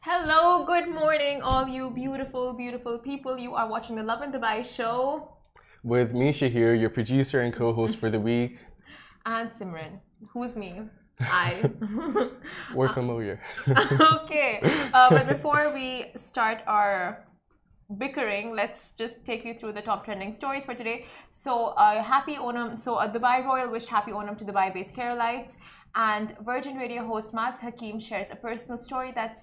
Hello, good morning, all you beautiful, beautiful people. You are watching the Love in Dubai show. With Misha here, your producer and co-host for the week. And Simran. Who's me? I. We're familiar. Okay, but before we start our bickering, let's just take you through the top trending stories for today. So, happy Onam. So, Dubai Royal wished happy Onam to Dubai-based Keralites. And Virgin Radio host Maz Hakim shares a personal story that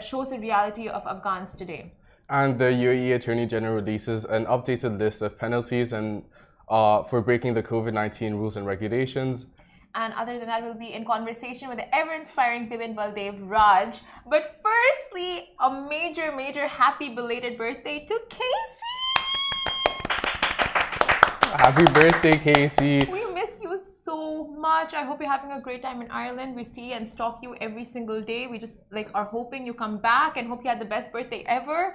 shows the reality of Afghans today. And the UAE Attorney General releases an updated list of penalties and for breaking the COVID-19 rules and regulations. And other than that, we'll be in conversation with the ever-inspiring Bibin Baldev Raj. But firstly, a major happy belated birthday to Casey! Happy birthday, Casey! We miss you so much. I hope you're having a great time in Ireland. We see and stalk you every single day. We just are hoping you come back and hope you had the best birthday ever.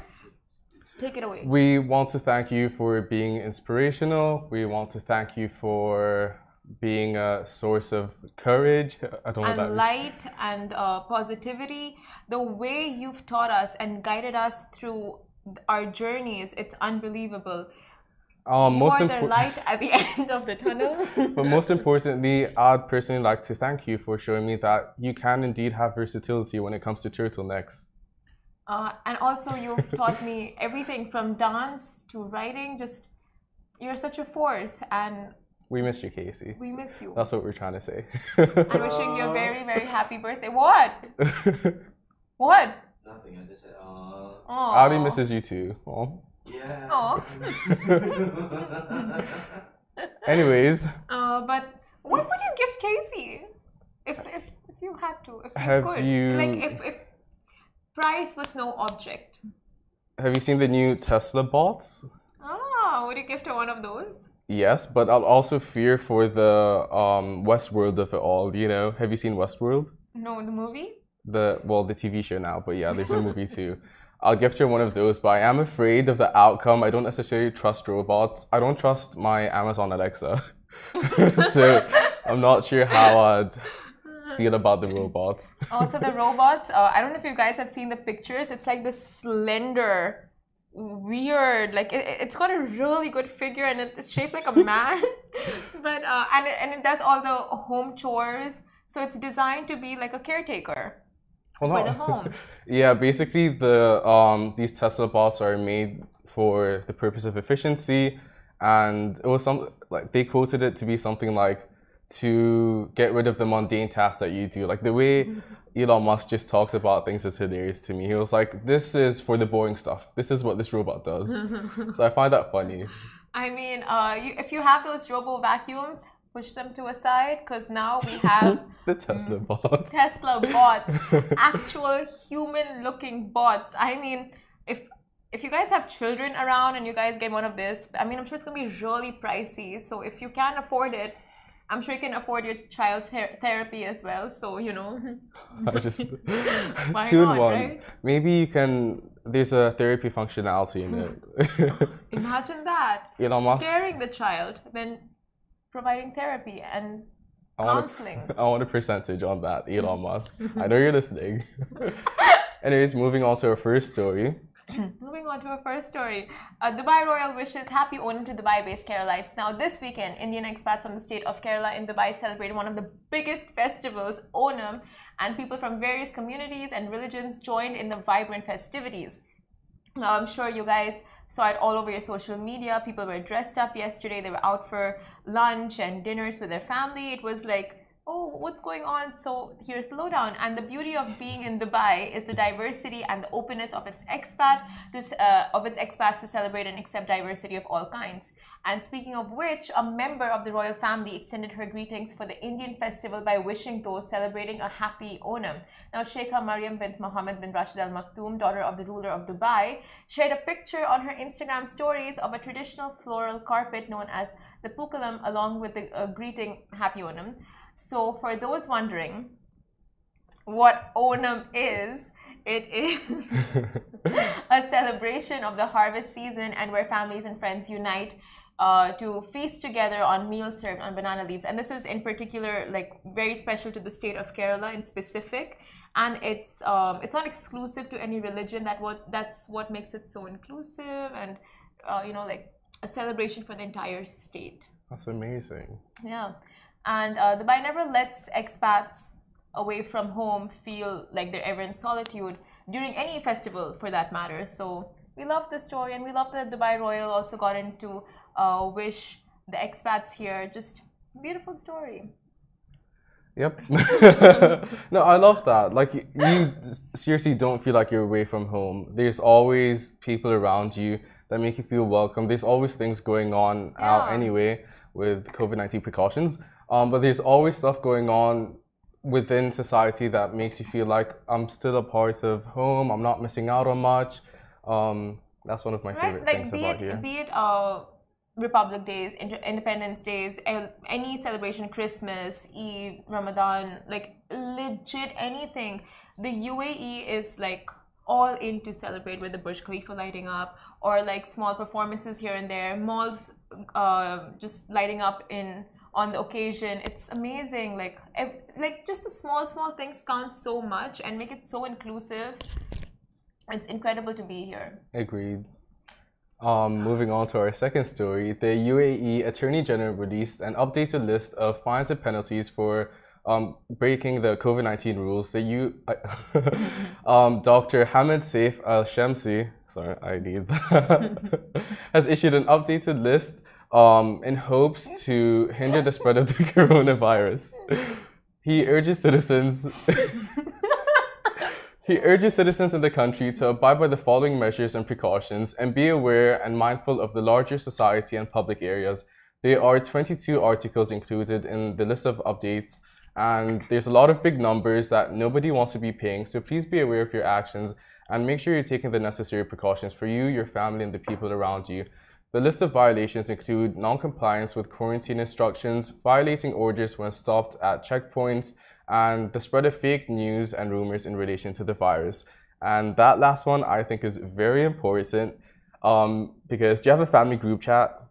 Take it away. We want to thank you for being inspirational. We want to thank you for being a source of courage. I don't know and what that light and positivity. The way you've taught us and guided us through our journeys, it's unbelievable. You are the light at the end of the tunnel. But most importantly, I'd personally like to thank you for showing me that you can indeed have versatility when it comes to turtlenecks. And also, you've taught me everything from dance to writing. Just, you're such a force. And we miss you, Casey. We miss you. That's what we're trying to say. I'm wishing you a very happy birthday. What? What? Nothing. I just said, Audi misses you too. Aww. Yeah. Oh. Anyways. But what would you gift Casey if you had to? If you have could? You... if price was no object. Have you seen the new Tesla bots? Oh, would you gift her one of those? Yes, but I'll also fear for the Westworld of it all. You know, have you seen Westworld? No, the movie. The TV show now, but yeah, there's a movie too. I'll gift her one of those, but I am afraid of the outcome. I don't necessarily trust robots. I don't trust my Amazon Alexa. So I'm not sure how I'd feel about the robots. Also, the robots, I don't know if you guys have seen the pictures. It's like this slender, weird, it's got a really good figure and it's shaped like a man. But and it does all the home chores. So it's designed to be like a caretaker. For the home. Yeah, basically these Tesla bots are made for the purpose of efficiency, and it was they quoted it to be something like to get rid of the mundane tasks that you do. Like the way Elon Musk just talks about things is hilarious to me. He was like, "This is for the boring stuff. This is what this robot does." So I find that funny. I mean, if you have those robo vacuums, push them to a side, because now we have the Tesla bots. Tesla bots, actual human-looking bots. I mean, if you guys have children around and you guys get one of this, I mean, I'm sure it's gonna be really pricey. So if you can afford it, I'm sure you can afford your child's therapy as well. So you know, I just why two not, in one. right? Maybe you can. There's a therapy functionality in it. Imagine that. Elon Musk scaring the child, then providing therapy and counseling. I want a percentage on that, Elon Musk. I know you're listening. Anyways, moving on to our first story. Moving on to our first story. Dubai Royal wishes happy Onam to Dubai-based Keralites. Now, this weekend, Indian expats from the state of Kerala in Dubai celebrated one of the biggest festivals, Onam, and people from various communities and religions joined in the vibrant festivities. Now, I'm sure you guys saw it all over your social media. People were dressed up yesterday. They were out for lunch and dinners with their family. It was like oh, what's going on? So here's the lowdown. And the beauty of being in Dubai is the diversity and the openness of its expats to celebrate and accept diversity of all kinds. And speaking of which, a member of the royal family extended her greetings for the Indian festival by wishing those celebrating a happy Onam. Now, Sheikha Maryam bint Mohammed bin Rashid Al Maktoum, daughter of the ruler of Dubai, shared a picture on her Instagram stories of a traditional floral carpet known as the Pukalam, along with the greeting Happy Onam. So, for those wondering what Onam is, it is a celebration of the harvest season and where families and friends unite to feast together on meals served on banana leaves. And this is in particular like very special to the state of Kerala in specific. And it's not exclusive to any religion. That's what makes it so inclusive and like a celebration for the entire state. That's amazing. Yeah. And Dubai never lets expats away from home feel like they're ever in solitude during any festival for that matter. So we love the story, and we love that Dubai Royal also got into wish the expats here. Just beautiful story. Yep. No, I love that. Like you seriously don't feel like you're away from home. There's always people around you that make you feel welcome. There's always things going on out anyway with COVID-19 precautions. But there's always stuff going on within society that makes you feel like I'm still a part of home. I'm not missing out on much. That's one of my favorite things about here. Be it Republic Days, Independence Days, any celebration, Christmas, Eid, Ramadan, like legit anything. The UAE is like all in to celebrate with the Burj Khalifa lighting up, or like small performances here and there, malls just lighting up on the occasion. It's amazing. Like just the small things count so much and make it so inclusive. It's incredible to be here. Agreed. Moving on to our second story, the UAE Attorney General released an updated list of fines and penalties for breaking the COVID-19 rules. Dr. Hamid Saif Al Shamsi, sorry, I need that, has issued an updated list in hopes to hinder the spread of the coronavirus. He urges citizens in the country to abide by the following measures and precautions and be aware and mindful of the larger society and public areas. There are 22 articles included in the list of updates, and there's a lot of big numbers that nobody wants to be paying, so please be aware of your actions and make sure you're taking the necessary precautions for you, your family, and the people around you. The list of violations include non-compliance with quarantine instructions, violating orders when stopped at checkpoints, and the spread of fake news and rumors in relation to the virus. And that last one I think is very important because do you have a family group chat?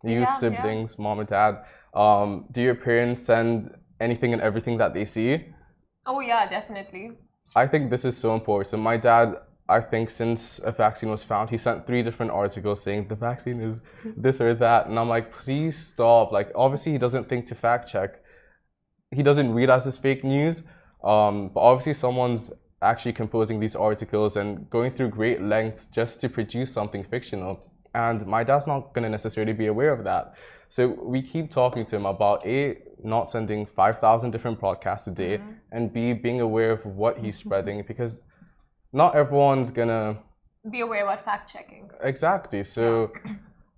You, siblings, mom and dad. Do your parents send anything and everything that they see? Oh yeah, definitely. I think this is so important. My dad, I think since a vaccine was found, he sent 3 different articles saying the vaccine is this or that. And I'm like, please stop. Like, obviously he doesn't think to fact check. He doesn't realize this fake news. But obviously someone's actually composing these articles and going through great lengths just to produce something fictional. And my dad's not going to necessarily be aware of that. So we keep talking to him about A, not sending 5,000 different broadcasts a day, and B, being aware of what he's spreading, because not everyone's gonna be aware about fact checking. Exactly. So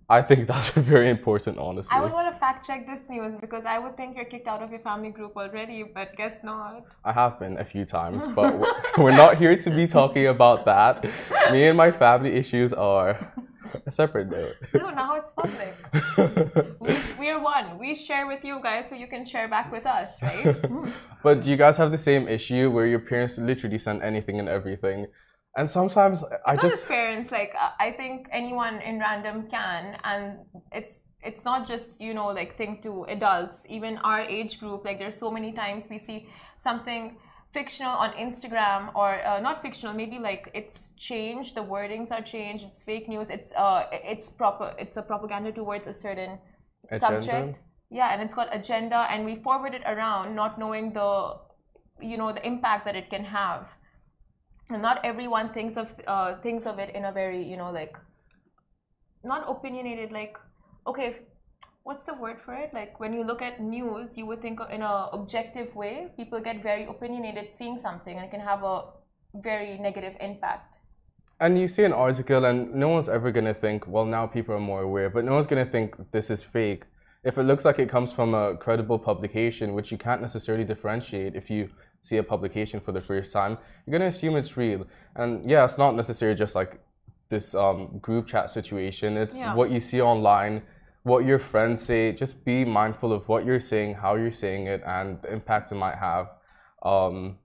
I think that's very important, honestly. I would want to fact check this news because I would think you're kicked out of your family group already, but guess not. I have been a few times, but we're not here to be talking about that. Me and my family issues are a separate note. No, now it's public. We're one. We share with you guys so you can share back with us, right? But do you guys have the same issue where your parents literally send anything and everything? And sometimes not just parents, like I think anyone in random can, and it's not just, you know, like thing to adults, even our age group. Like there's so many times we see something fictional on Instagram, or not fictional, maybe like it's changed, the wordings are changed, it's fake news, it's a propaganda towards a certain subject. Yeah, and it's got agenda, and we forward it around not knowing the, you know, the impact that it can have. And not everyone thinks of it in a very, you know, like not opinionated, like, okay, what's the word for it? Like when you look at news, you would think in a objective way. People get very opinionated seeing something, and it can have a very negative impact. And you see an article, and no one's ever going to think, well, now people are more aware, but no one's going to think this is fake. If it looks like it comes from a credible publication, which you can't necessarily differentiate if you see a publication for the first time, you're going to assume it's real. And yeah, it's not necessarily just like this group chat situation. It's what you see online, what your friends say. Just be mindful of what you're saying, how you're saying it, and the impact it might have. And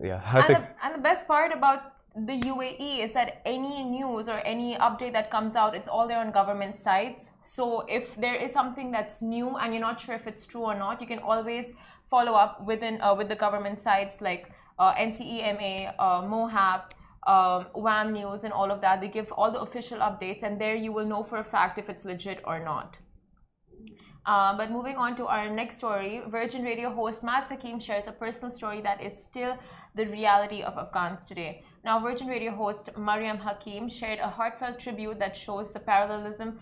the best part about the UAE is that any news or any update that comes out, it's all there on government sites. So if there is something that's new and you're not sure if it's true or not, you can always follow up with the government sites like NCEMA, MOHAP, WAM News, and all of that. They give all the official updates, and there you will know for a fact if it's legit or not. But moving on to our next story, Virgin Radio host Maz Hakim shares a personal story that is still the reality of Afghans today. Now, Virgin Radio host Mariam Hakim shared a heartfelt tribute that shows the parallelism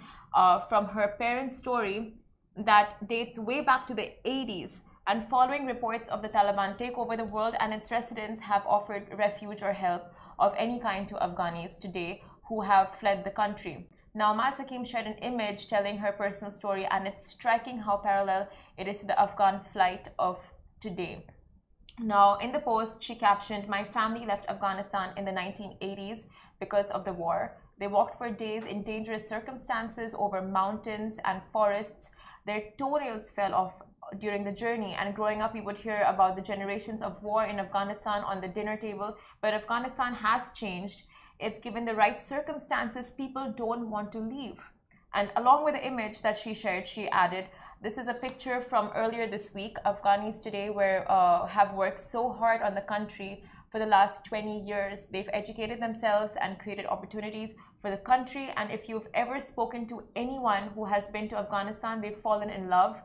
from her parents' story that dates way back to the 80s. And following reports of the Taliban take over the world, and its residents have offered refuge or help of any kind to Afghanis today who have fled the country. Now, Maz Hakim shared an image telling her personal story, and it's striking how parallel it is to the Afghan flight of today. Now, in the post, she captioned, "My family left Afghanistan in the 1980s because of the war. They walked for days in dangerous circumstances over mountains and forests. Their toenails fell off during the journey, and growing up, we would hear about the generations of war in Afghanistan on the dinner table. But Afghanistan has changed. If given the right circumstances, people don't want to leave." And along with the image that she shared, she added, "This is a picture from earlier this week. Afghanis today have worked so hard on the country for the last 20 years. They've educated themselves and created opportunities for the country. And if you've ever spoken to anyone who has been to Afghanistan, they've fallen in love.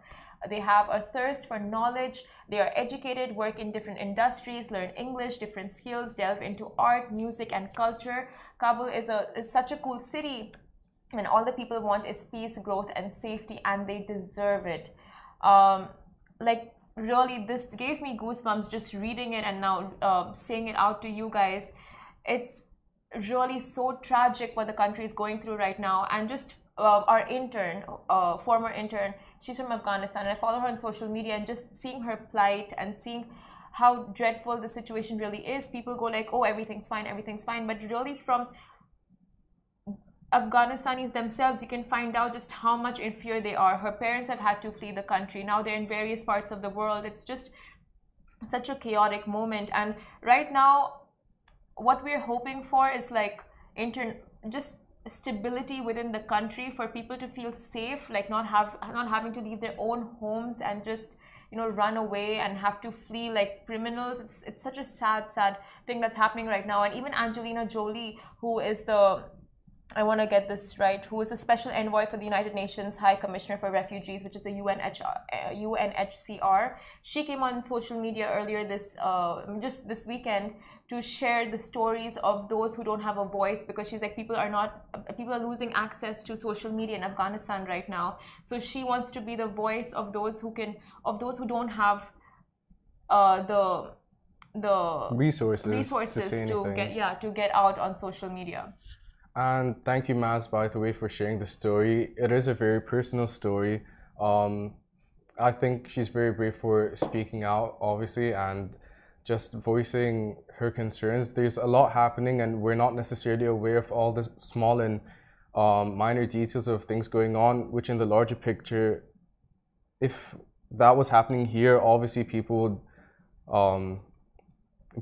They have a thirst for knowledge. They are educated, work in different industries, learn English, different skills, delve into art, music, and culture. Kabul is such a cool city, and all the people want is peace, growth, and safety, and they deserve it." Really, this gave me goosebumps just reading it and now saying it out to you guys. It's really so tragic what the country is going through right now. And just our intern, former intern, she's from Afghanistan, and I follow her on social media, and just seeing her plight and seeing how dreadful the situation really is. People go like, "Oh, everything's fine," but really from Afghanistanis themselves, you can find out just how much in fear they are. Her parents have had to flee the country. Now they're in various parts of the world. It's just such a chaotic moment. And right now, what we're hoping for is like just stability within the country, for people to feel safe, like not having to leave their own homes and just run away and have to flee like criminals. It's such a sad thing that's happening right now. And even Angelina Jolie, who is I want to get this right, who is the Special Envoy for the United Nations High Commissioner for Refugees, which is the UNHCR. She came on social media earlier just this weekend to share the stories of those who don't have a voice, because she's like, people are losing access to social media in Afghanistan right now. So she wants to be the voice of those who don't have the resources to get out on social media. And thank you, Maz, by the way, for sharing the story. It is a very personal story. I think she's very brave for speaking out, obviously, and just voicing her concerns. There's a lot happening, and we're not necessarily aware of all the small and minor details of things going on, which in the larger picture, if that was happening here, obviously people would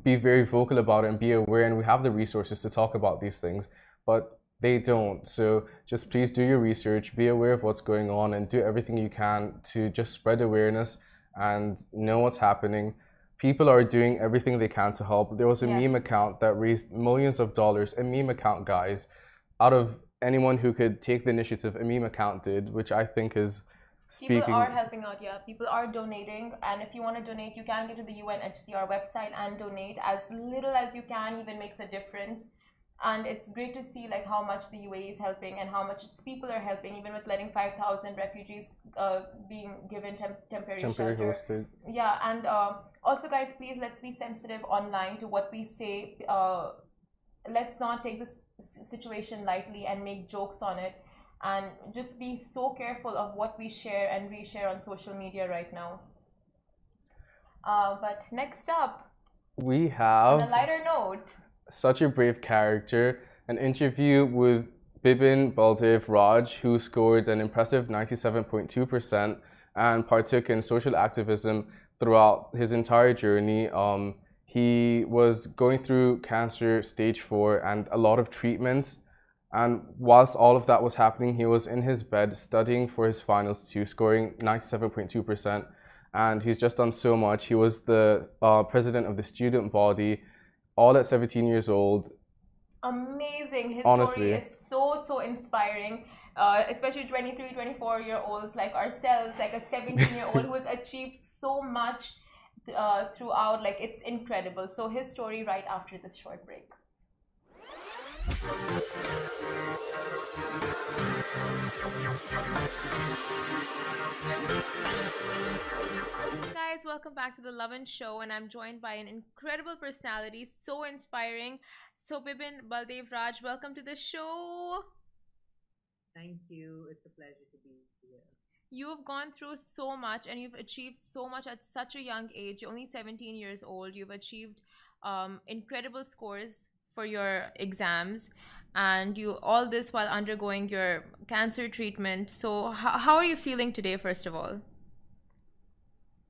be very vocal about it and be aware, and we have the resources to talk about these things. But they don't. So just please do your research, be aware of what's going on, and do everything you can to just spread awareness and know what's happening. People are doing everything they can to help. There was a meme account that raised millions of dollars, a meme account, guys, out of anyone who could take the initiative. A meme account did, which I think is speaking. People are helping out, people are donating, and if you want to donate, you can go to the UNHCR website and donate. As little as you can even makes a difference. And it's great to see like how much the UAE is helping and how much its people are helping, even with letting 5,000 refugees being given temporary Temporary shelter. hosted. Yeah, and also, guys, please let's be sensitive online to what we say. Let's not take this situation lightly and make jokes on it, and just be so careful of what we share and reshare on social media right now. But next up, We on a have lighter note, such a brave character, an interview with Bipin Baldev Raj, who scored an impressive 97.2% and partook in social activism throughout his entire journey. He was going through cancer stage 4 and a lot of treatments. And whilst all of that was happening, he was in his bed studying for his finals too, scoring 97.2%. And he's just done so much. He was the president of the student body, all at 17 years old. amazing. His story Honestly, is so inspiring, especially 23, 24-year olds like ourselves, like a 17-year-old who has achieved so much throughout. Like, it's incredible. So his story right after this short break. Guys, welcome back to the Love and Show, and I'm joined by an incredible personality, so inspiring. So Bibin Baldev Raj, welcome to the show. Thank you. It's a pleasure to be here. You have gone through so much and you've achieved so much at such a young age. You're only 17 years old. You've achieved incredible scores for your exams, and you all this while undergoing your cancer treatment. So how are you feeling today, first of all?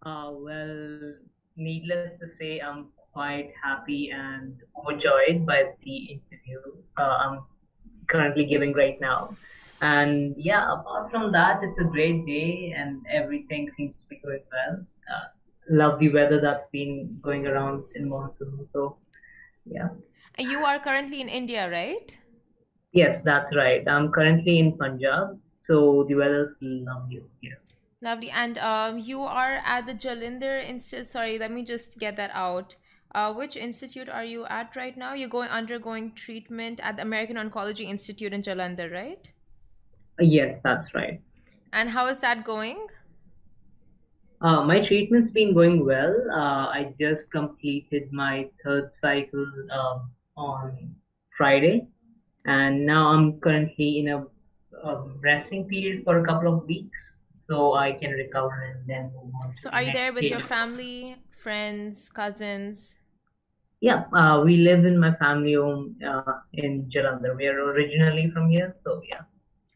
Well, needless to say, I'm quite happy and overjoyed by the interview I'm currently giving right now. And yeah, apart from that, it's a great day and everything seems to be going well. Love the weather that's been going around in monsoon. So yeah, You are currently in India, right? yes, that's right. I'm currently in Punjab, so the weather's lovely over here. Lovely. And you are at the Jalinder Institute. Sorry, let me just get that out. Which institute are you at right now? You're going undergoing treatment at the American Oncology Institute in Jalandhar, right? Yes, that's right. And how is that going? My treatment's been going well. I just completed my third cycle on Friday, and now I'm currently in a resting period for a couple of weeks, so I can recover and then move on to So the are you there next with stage your of life. family, friends, cousins? Yeah, we live in my family home in Jalandhar. We are originally from here, so yeah,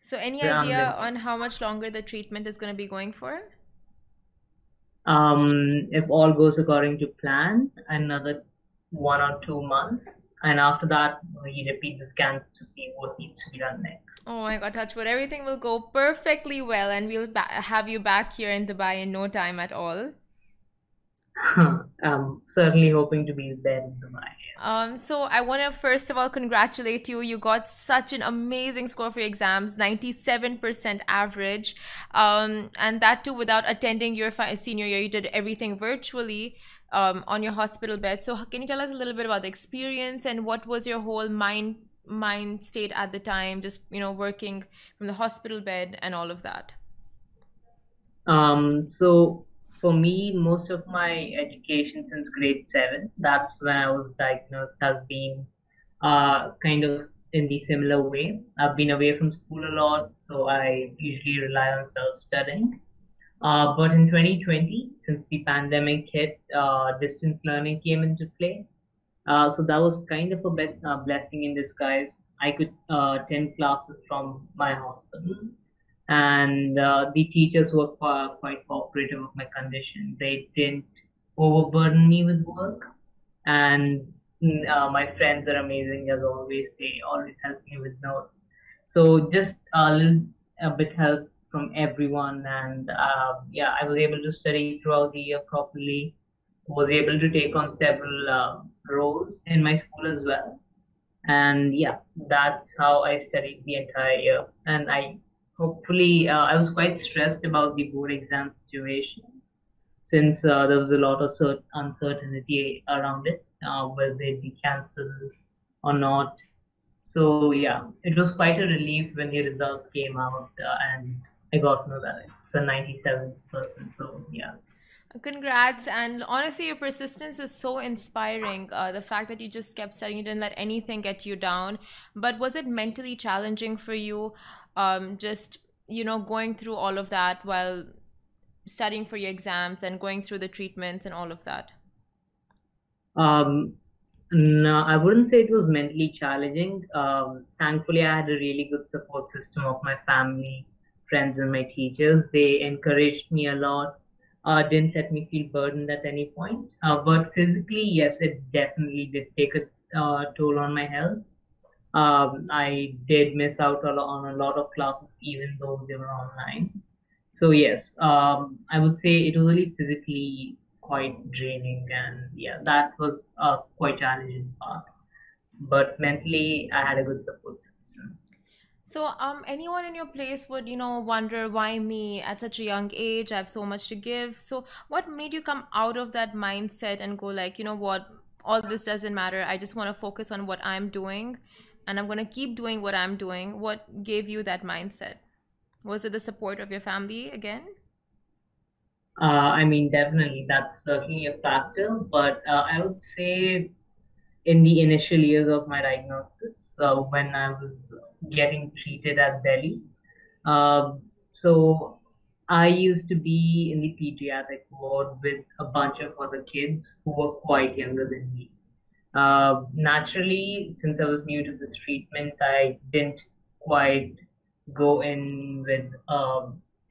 So any I'm idea living. on how much longer the treatment is going to be going for? If all goes according to plan, another 1 or 2 months, and after that, we repeat the scans to see what needs to be done next. Oh my God, touch wood. Everything will go perfectly well, and we'll have you back here in Dubai in no time at all. I'm certainly hoping to be there in Dubai. So I want to first of all congratulate you. You got such an amazing score for your exams, 97% average. And that too without attending your senior year. You did everything virtually on your hospital bed. So can you tell us a little bit about the experience and what was your whole mind state at the time, just working from the hospital bed and all of that? So for me, most of my education since grade 7, that's when I was diagnosed, has been kind of in the similar way. I've been away from school a lot, so I usually rely on self-studying. But in 2020, since the pandemic hit, distance learning came into play. So that was kind of a blessing in disguise. I could attend classes from my hospital, and the teachers were quite cooperative of my condition. They didn't overburden me with work, and my friends are amazing as always. They always help me with notes. So just a bit help from everyone, and yeah, I was able to study throughout the year properly. Was able to take on several roles in my school as well, and yeah, that's how I studied the entire year. And I was quite stressed about the board exam situation since there was a lot of uncertainty around it, whether they'd be cancelled or not. So yeah, it was quite a relief when the results came out and I got to know that it's a 97%. So yeah. Congrats. And honestly, your persistence is so inspiring. The fact that you just kept studying, you didn't let anything get you down. But was it mentally challenging for you, just, going through all of that while studying for your exams and going through the treatments and all of that? Um, no, I wouldn't say it was mentally challenging. Thankfully, I had a really good support system of my family, friends, and my teachers. They encouraged me a lot, didn't let me feel burdened at any point. But physically, yes, it definitely did take a toll on my health. I did miss out on a lot of classes, even though they were online. So yes, I would say it was really physically quite draining, and yeah, that was a quite challenging part. But mentally, I had a good support system. So, anyone in your place would, wonder why me at such a young age? I have so much to give. So, what made you come out of that mindset and go like, you know what, all this doesn't matter. I just want to focus on what I'm doing, and I'm gonna keep doing what I'm doing. What gave you that mindset? Was it the support of your family again? I mean, definitely that's certainly a factor, but I would say in the initial years of my diagnosis, when I was getting treated at Delhi, so I used to be in the pediatric ward with a bunch of other kids who were quite younger than me. Naturally, since I was new to this treatment, I didn't quite go in with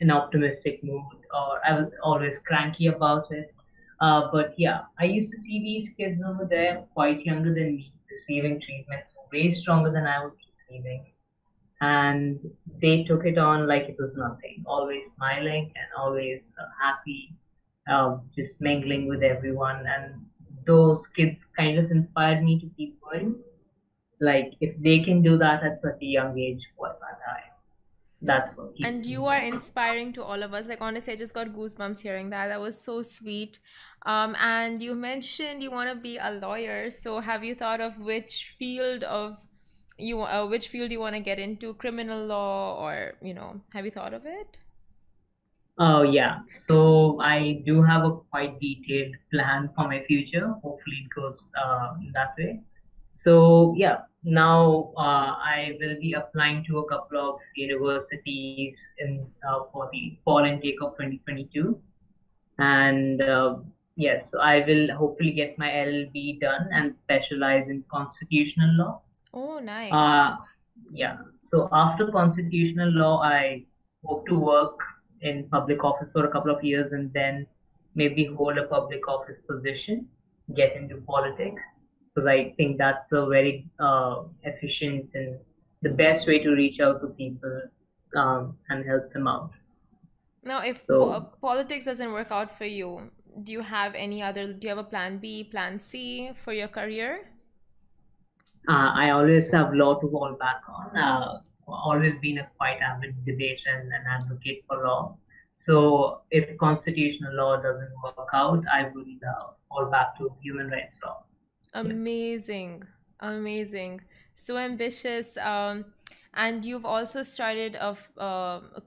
an optimistic mood, or I was always cranky about it. But yeah, I used to see these kids over there, quite younger than me, receiving treatments way stronger than I was receiving, and they took it on like it was nothing, always smiling and always happy, just mingling with everyone. And those kids kind of inspired me to keep going. Like, if they can do that at such a young age, why can't I? That's what And keeps me you are going. inspiring to all of us. Like, honestly, I just got goosebumps hearing that. That was so sweet. And you mentioned you want to be a lawyer. So have you thought of which field you want to get into? Criminal law, or, have you thought of it? Oh, yeah. So I do have a quite detailed plan for my future. Hopefully, it goes that way. So, yeah, now I will be applying to a couple of universities in for the fall intake of 2022. And yes, so I will hopefully get my LLB done and specialize in constitutional law. Oh, nice. Uh, yeah. So after constitutional law, I hope to work in public office for a couple of years and then maybe hold a public office position, get into politics, because I think that's a very efficient and the best way to reach out to people and help them out. Now, if So politics doesn't work out for you, do you have a plan B, plan C for your career? I always have law to fall back on. Always been a quite avid debater and an advocate for law. So if constitutional law doesn't work out, I will fall back to human rights law. Yeah. Amazing, amazing, so ambitious. And you've also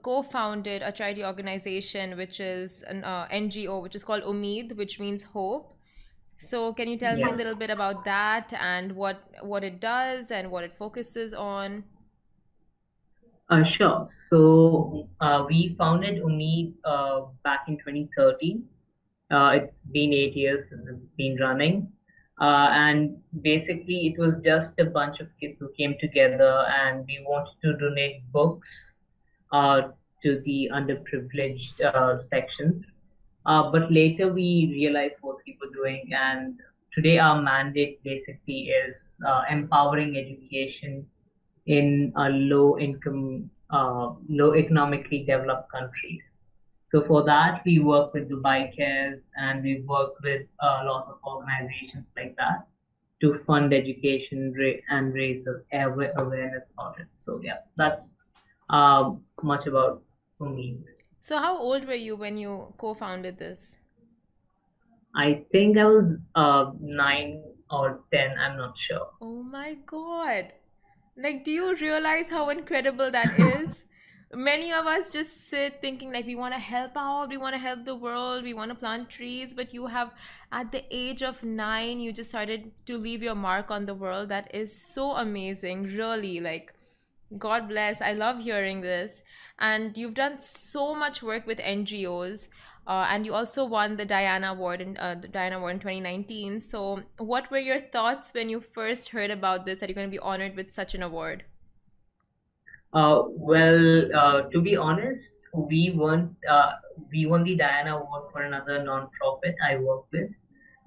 co-founded a charity organization, which is an NGO, which is called Omid, which means hope. So, can you tell me a Yes. little bit about that and what it does and what it focuses on? Sure. So we founded Onid back in 2013. It's been 8 years since it's been running. And basically, it was just a bunch of kids who came together and we wanted to donate books uh, to the underprivileged sections. But later we realized what we were doing, and today our mandate basically is empowering education in low economically developed countries. So for that, we work with Dubai Cares and we work with a lot of organizations like that to fund education and raise awareness about it. So yeah, that's much about for me. So, how old were you when you co-founded this? I think I was 9 or 10. I'm not sure. Oh my God. Like, do you realize how incredible that is? Many of us just sit thinking like we want to help out, we want to help the world, we want to plant trees, but you have, at the age of 9, you just started to leave your mark on the world. That is so amazing, really. Like, God bless. I love hearing this. And you've done so much work with NGOs. And you also won the Diana Award in 2019. So, what were your thoughts when you first heard about this, that you're going to be honored with such an award? To be honest, we won the Diana Award for another non-profit I work with,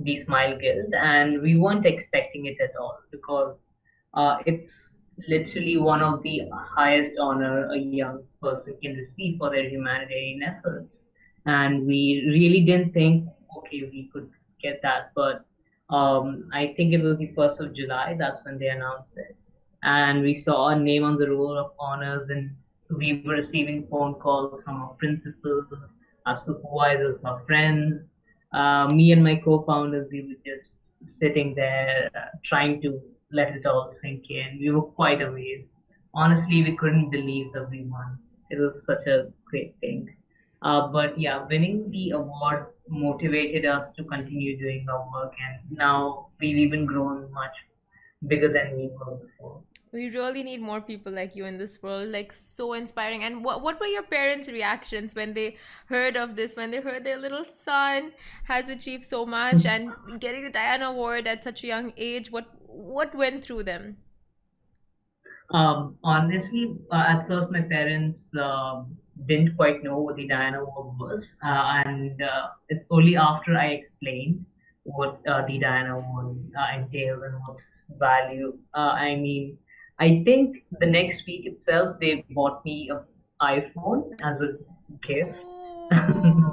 the Smile Guild, and we weren't expecting it at all because it's literally one of the highest honor a young person can receive for their humanitarian efforts. And we really didn't think, okay, we could get that, but I think it was the 1st of July, that's when they announced it. And we saw our name on the roll of honors, and we were receiving phone calls from our principals, our supervisors, our friends. Me and my co-founders, we were just sitting there trying to let it all sink in. We were quite amazed. Honestly, we couldn't believe that we won. It was such a great thing. But yeah, winning the award motivated us to continue doing our work, and now we've even grown much bigger than we were before. We really need more people like you in this world, like so inspiring. And what were your parents' reactions when they heard of this, when they heard their little son has achieved so much and getting the Diana Award at such a young age? What went through them? Honestly, at first my parents didn't quite know what the Diana Award was, and it's only after I explained what the Diana Award entails and what's value. I think the next week itself they bought me an iPhone as a gift.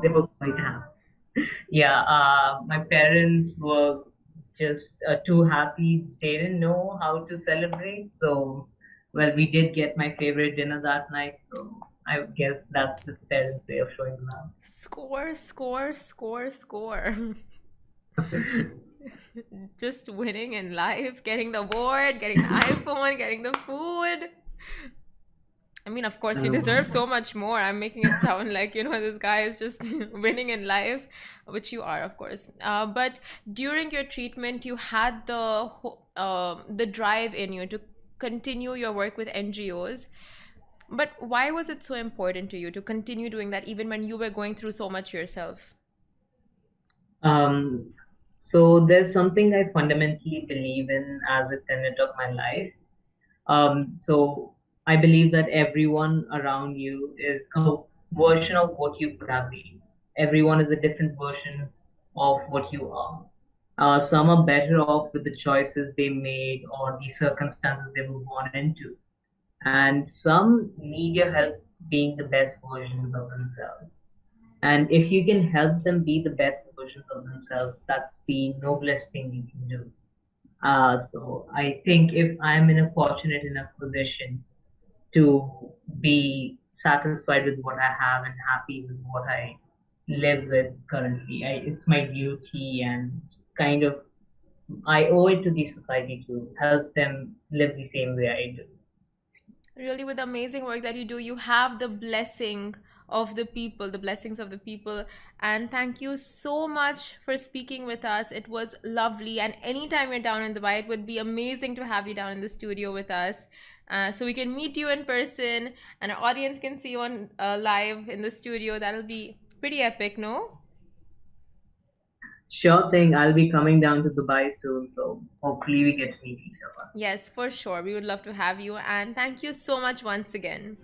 They Oh. were quite happy. Yeah, my parents were just too happy. They didn't know how to celebrate. So, well, we did get my favorite dinner that night. So, I guess that's the parents' way of showing Score, score, score, score. love. Just winning in life, getting the award, getting the iPhone, getting the food. I mean, of course, you deserve so much more. I'm making it sound like, this guy is just winning in life, which you are, of course. But during your treatment, you had the drive in you to continue your work with NGOs. But why was it so important to you to continue doing that even when you were going through so much yourself? Um, so there's something I fundamentally believe in as a tenet of my life. So I believe that everyone around you is a version of what you could have been. Everyone is a different version of what you are. Some are better off with the choices they made or the circumstances they were born into, and some need your help being the best versions of themselves. And if you can help them be the best versions of themselves, that's the noblest thing you can do. So I think if I'm in a fortunate enough position to be satisfied with what I have and happy with what I live with currently, it's my duty and kind of I owe it to the society to help them live the same way I do. Really, with the amazing work that you do, you have the blessing of the people, the blessings of the people. And thank you so much for speaking with us. It was lovely. And anytime you're down in Dubai, it would be amazing to have you down in the studio with us. So we can meet you in person and our audience can see you on live in the studio. That'll be pretty epic, no? Sure thing, I'll be coming down to Dubai soon, so hopefully we get to meet each other. Yes, for sure. We would love to have you. And thank you so much once again.